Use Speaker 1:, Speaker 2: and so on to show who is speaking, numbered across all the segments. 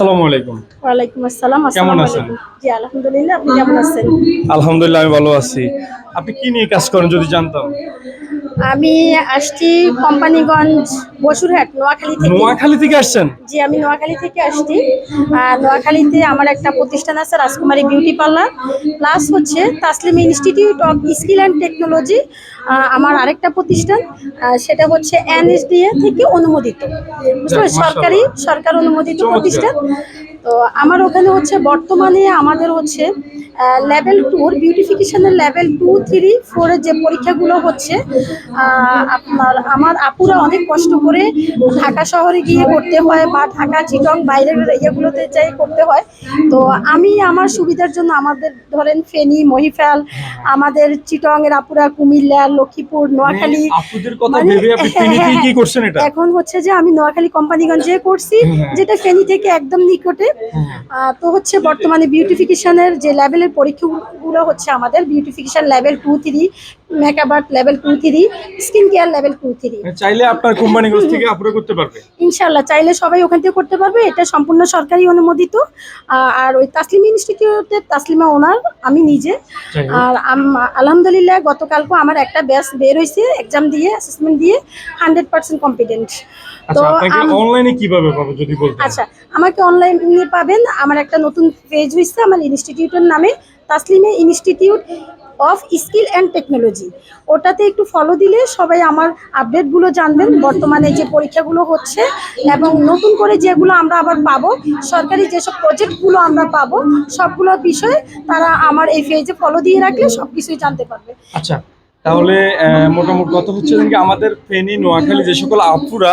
Speaker 1: আসসালামু আলাইকুম।
Speaker 2: ওয়ালাইকুম আসসালাম।
Speaker 1: কেমন
Speaker 2: আসসালামু
Speaker 1: আছেন?
Speaker 2: আলাইকুম। জি, আলহামদুলিল্লাহ। আপনি কেমন আছেন?
Speaker 1: আলহামদুলিল্লাহ আমি ভালো আছি। আপনি কি নিয়ে কাজ করেন যদি জানতাম?
Speaker 2: আমি আসছি কোম্পানিগঞ্জ, বসুরহাট, নোয়াখালী থেকে।
Speaker 1: নোয়াখালী থেকে আসছেন?
Speaker 2: জি, আমি নোয়াখালী থেকে আসছি। নোয়াখালীতে আমার একটা প্রতিষ্ঠান আছে, রাজকুমারী বিউটি পার্লার। প্লাস হচ্ছে Taslim institute of skill and technology আমার আরেকটা প্রতিষ্ঠান। সেটা হচ্ছে এনএসডিএ থেকে অনুমোদিত। বুঝতে
Speaker 1: যাক
Speaker 2: পারছেন?
Speaker 1: মাশাআল্লাহ।
Speaker 2: সরকার অনুমোদিত
Speaker 1: চমৎকার।
Speaker 2: প্রতিষ্ঠান। তো আমার ওখানে হচ্ছে বর্তমানে আমাদের হচ্ছে লেভেল টুর বিউটিফিকেশনের লেভেল 2, 3, 4 এর যে পরীক্ষাগুলো হচ্ছে আপনার আমার আপুরা অনেক কষ্ট করে ঢাকা শহরে গিয়ে করতে হয় বা ঢাকা চিটং বাইরের ইয়েগুলোতে যাই করতে হয়। তো আমি আমার সুবিধার জন্য আমাদের ধরেন ফেনী, মহিফাল, আমাদের চিটং এর আপুরা কুমিল্লা, লক্ষ্মীপুর, নোয়াখালী,
Speaker 1: আপুদের কথা
Speaker 2: মানে
Speaker 1: ভেবে আপনি
Speaker 2: হ্যাঁ,
Speaker 1: ফেনীতেই
Speaker 2: হ্যাঁ,
Speaker 1: কি করছেন এটা?
Speaker 2: এখন হচ্ছে যে আমি নোয়াখালী কোম্পানিগঞ্জে করছি,
Speaker 1: হ্যাঁ,
Speaker 2: যেটা ফেনী থেকে একদম নিকটে।
Speaker 1: হ্যাঁ।
Speaker 2: তো হচ্ছে বর্তমানে বিউটিফিকেশনের যে লেভেলের পরীক্ষাগুলো হচ্ছে আমাদের beautification level 2, 3, makeup art level 2, 3, skin care level 2, 3।
Speaker 1: চাইলে আপনার কোম্পানিগঞ্জ থেকে আপুরা করতে পারবে।
Speaker 2: ইনশাল্লাহ চাইলে সবাই ওখান থেকে করতে পারবে, এটা সম্পূর্ণ সরকারি অনুমোদিত। আর ওই তাসলিম ইনস্টিটিউটের তাসলিমা ওনার, আমি নিজে।
Speaker 1: যাই হোক।
Speaker 2: আর আলহামদুলিল্লাহ গতকালকে আমার একটা ব্যাচ বের হয়েছে, এক্সাম দিয়ে অ্যাসেসমেন্ট দিয়ে 100% কম্পিটেন্ট। তো
Speaker 1: আচ্ছা, আপনাকে অনলাইনে কিভাবে পাবো যদি বলতেন?
Speaker 2: আচ্ছা, আমাকে অনলাইনে পাবেন। আমার একটা নতুন পেজ হয়েছে আমার ইনস্টিটিউটের নামে, তাসলিমে institute of skill and technology. ওটাতে একটু ফলো দিলে সবাই আমার আপডেটগুলো জানবেন, বর্তমানে যে পরীক্ষাগুলো হচ্ছে এবং নতুন করে যেগুলো আমরা আবার পাবো, সরকারি যেসব প্রজেক্টগুলো আমরা পাবো, সবগুলো বিষয়ে তারা আমার এই পেজে ফলো দিয়ে রাখলে সব কিছুই জানতে পারবে।
Speaker 1: আচ্ছা, তাহলে মোটামুটি কথা হচ্ছে যে আমাদের ফেনী নোয়াখালী যে সকল আপুরা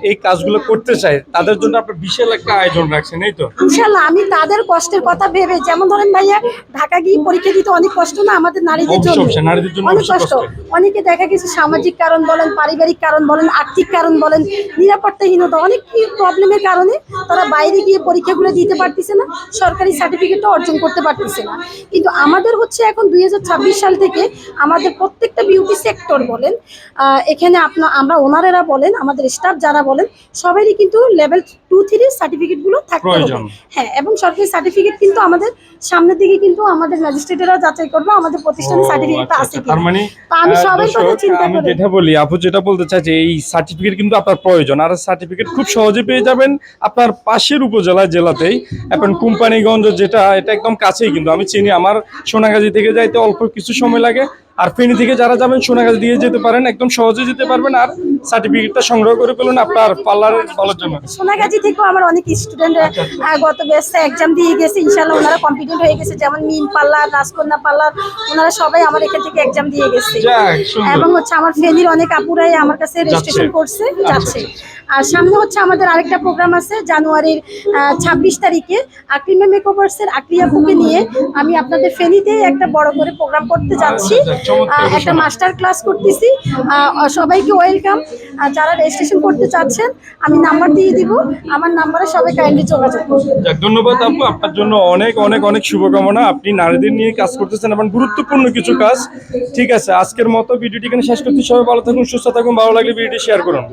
Speaker 1: এই কাজগুলো করতে চায় তাদের জন্য আপনার বিশাল একটা আয়োজন রাখছেন, এই তো?
Speaker 2: ইনশাল্লাহ আমি তাদের কষ্টের কথা ভেবে, যেমন ধরেন ভাইয়া ঢাকা গিয়ে পরীক্ষা দিতে অনেক কষ্ট না আমাদের নারীদের
Speaker 1: অবশ্যই
Speaker 2: জন্য?
Speaker 1: অবশ্যই নারীদের জন্য
Speaker 2: অনেক
Speaker 1: অবশ্যই
Speaker 2: কষ্ট।
Speaker 1: কষ্টের।
Speaker 2: অনেকে দেখা গেছে সামাজিক কারণ বলেন, পারিবারিক কারণ বলেন, আর্থিক কারণ বলেন, নিরাপত্তাহীনতা, অনেক প্রবলেমের কারণে তারা বাইরে গিয়ে পরীক্ষাগুলো দিতে পারতেছে না, সরকারি সার্টিফিকেটটা অর্জন করতে পারতেছে না। কিন্তু আমাদের হচ্ছে এখন 2026 সাল থেকে আমাদের প্রত্যেকটা বিউটি সেক্টর বলেন, এখানে আমরা ওনারেরা বলেন, আমাদের স্টাফ যারা বলেন, সবারই কিন্তু লেভেল 2, 3 সার্টিফিকেটগুলো থাকতে হবে।
Speaker 1: প্রয়োজন।
Speaker 2: হ্যাঁ, এবং সরকারি সার্টিফিকেট কিন্তু আমাদের সামনের দিকে কিন্তু আমাদের ম্যাজিস্ট্রেটেরা যাচাই করবে আমাদের প্রতিষ্ঠানের সার্টিফিকেটটা
Speaker 1: আচ্ছা
Speaker 2: আছে
Speaker 1: আচ্ছা,
Speaker 2: কিনা।
Speaker 1: তার মানে
Speaker 2: তো আমি সবাই কথা
Speaker 1: দর্শক,
Speaker 2: চিন্তা
Speaker 1: আমি
Speaker 2: করে।
Speaker 1: যেটা বলি, আপু যেটা বলতে চাই যে এই সার্টিফিকেট কিন্তু আপনার প্রয়োজন, আর সার্টিফিকেট খুব সহজে পেয়ে যাবেন আপনার পাশের উপজেলায় জেলাতেই। এখন কোম্পানিগঞ্জ যেটা, এটা একদম কাছেই, কিন্তু আমি চিনি, আমার সোনাগাজী থেকে যাইতে অল্প কিছু সময় লাগে। আর ফেনী থেকে যারা যাবেন সোনাগাজী দিয়ে যেতে পারেন, একদম সহজে যেতে পারবেন। আর সার্টিফিকেটটা সংগ্রহ করে ফেলুন আপনার পার্লারের ভালোর জন্য।
Speaker 2: সোনাগাজী থেকেও আমার অনেক স্টুডেন্ট
Speaker 1: আচ্ছা আচ্ছা।
Speaker 2: গত ব্যাচে এক্সাম দিয়ে গেছে, ইনশাল্লাহ ওনারা কম্পিটেন্ট হয়ে গেছে, যেমন মিম পার্লার, রাজকন্যা পার্লার, ওনারা সবাই আমার এখান থেকে এক্সাম দিয়ে গেছে।
Speaker 1: যাক, সুন্দর।
Speaker 2: এবং হচ্ছে আমার ফেনীর অনেক আপুরাই আমার কাছে রেজিস্ট্রেশন করছে, যাচ্ছে। আর সামনে হচ্ছে আমাদের আরেকটা প্রোগ্রাম আছে জানুয়ারির 26 তারিখে, আকলিমা মেকওভার্সের আকলি আপুকে নিয়ে আমি আপনাদের ফেনীতে একটা বড় করে প্রোগ্রাম করতে যাচ্ছি।
Speaker 1: আচ্ছা, চমৎকার
Speaker 2: একটা
Speaker 1: ঘোষণা।
Speaker 2: মাস্টার ক্লাস করতেছি। সবাইকে ওয়েলকাম। যারা রেজিস্ট্রেশন করতে চাচ্ছেন আমি নাম্বার দিয়ে দিব, আমার নাম্বারে সবাই কাইন্ডলি যোগাযোগ করবেন।
Speaker 1: যাক, ধন্যবাদ আপু, আপনার জন্য অনেক অনেক অনেক শুভকামনা। আপনি নারীদের নিয়ে কাজ করতেছেন এবং গুরুত্বপূর্ণ কিছু কাজ। ঠিক আছে, আজকের মতো ভিডিওটি এখানে শেষ করতে, সবাই ভালো থাকুন, সুস্থ থাকুন, ভালো লাগলে ভিডিওটি শেয়ার করুন।